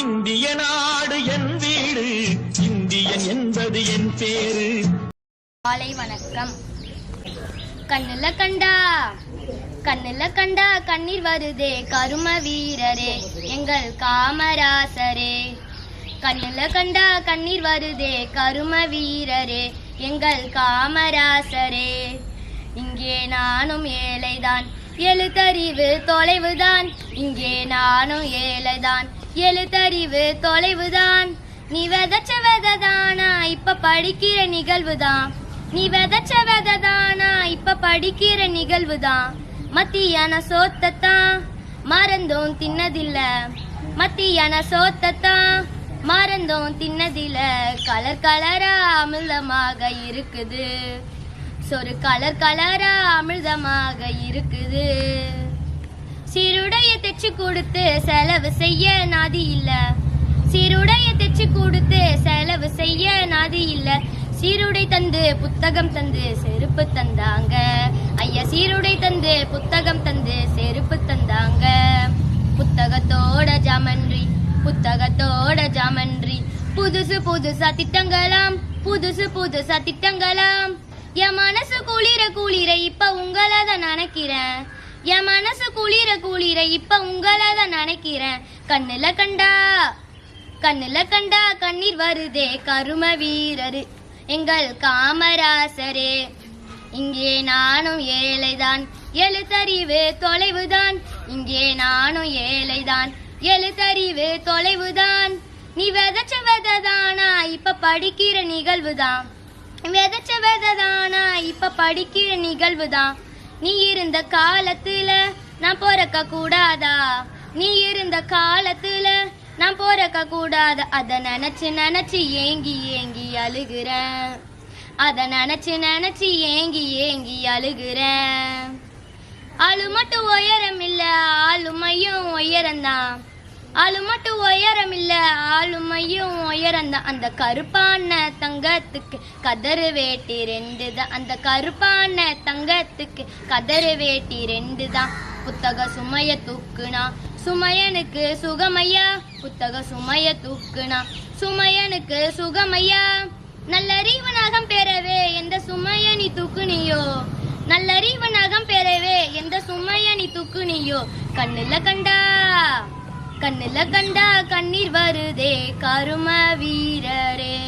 இந்திய நாடு என் வீடு, இந்தியன் என்பது என் பேரு. காலை வணக்கம். கண்ணுல கண்டா கண்ணுல கண்டா கண்ணீர் வருதே கரும வீரரே எங்கள் காமராசரே. கண்ணுல கண்டா கண்ணீர் வருதே கரும வீரரே எங்கள் காமராசரே. இங்கே நானும் ஏழைதான், எழுத்தறிவு தொலைவுதான். இங்கே நானும் ஏழைதான், எழுத்தறிவு தொலைவுதான். நீ விதைச்ச விதைதானா இப்ப படிக்கிற நிகழ்வுதான். நீ விதைச்ச விதைதானா இப்ப படிக்கிற நிகழ்வுதான். மத்தியான சோத்தத்தான் மறந்தோம் தின்னதில்ல, மத்தியான சோத்தத்தான் மறந்தோம் தின்னதில்ல. கலர் கலரா அமிர்தமாக இருக்குது, சொரு கலர் கலரா அமிர்தமாக இருக்குது. சீருடைய தைச்சு கொடுத்து செலவு செய்ய நாதி இல்ல, சீருடைய தைச்சு கொடுத்து செலவு செய்ய நாதி இல்ல. சீருடை தந்து புத்தகம் தந்து செருப்பு தந்தாங்க ஐயா, சீருடை தந்து புத்தகம் தந்து செருப்பு தந்தாங்க. புத்தகத்தோட ஜாமன்றி, புத்தகத்தோட ஜாமன்றி. புதுசு புதுசா திட்டங்களாம், புதுசு புதுசா திட்டங்களாம். என் மனசு குளிர குளிர இப்ப உங்களை தான் நினைக்கிறேன். என் மனசு குளிர குளிர இப்ப உங்களை தான் நினைக்கிறேன். கண்ணுல கண்டா கண்ணுல கண்டா கண்ணீர் வருதே கரும வீரரு எங்கள் காமராசரே. இங்கே நானும் ஏழைதான், எழுத்தறிவு தொலைவுதான். இங்கே நானும் ஏழைதான், எழுத்தறிவு தொலைவுதான். நீ விதைச்ச விதைதானா இப்ப படிக்கிற நிகழ்வுதான். விதைச்ச விதைதானா இப்ப படிக்கிற நிகழ்வுதான். நீ இருந்த காலத்துல நான் பிறக்க கூடாதா, நீ இருந்த காலத்துல நான் பிறக்க கூடாது. அத நினைச்சு நினைச்சு ஏங்கி ஏங்கி அழுகிறேன், அத நினைச்சு நினைச்சு ஏங்கி ஏங்கி அழுகிறேன். ஆளு மட்டும் உயரம் இல்ல ஆளுமையும் உயரம்தான், ஆளு மட்டும் உயரம் இல்ல ஆளுமையும் உயரம்தான். அந்த கருப்பான தங்கத்துக்கு கதறு வேட்டி ரெண்டு தான், அந்த கருப்பான தங்கத்துக்கு கதறு வேட்டி ரெண்டு தான். புத்தக சுமைய தூக்குனா சுமையனுக்கு சுகமையா, புத்தக சுமைய தூக்குனா சுமையனுக்கு சுகமையா. நல்லறிவு நகம் பெறவே எந்த சுமைய நீ தூக்குனியோ, நல்லறிவு நகம் பெறவே எந்த சுமைய நீ தூக்குனியோ. கண்ணுல கண்டா கண்ணுல கண்டா கண்ணீர் வருதே கரும வீரரே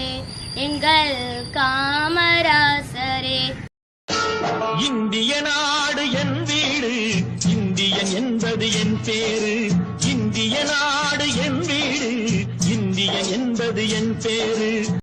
எங்கள் காமராசரே. இந்திய நாடு என் வீடு, இந்தியன் என்பது என் பேரு. இந்திய நாடு என் வீடு, இந்தியன் என்பது என் பேரு.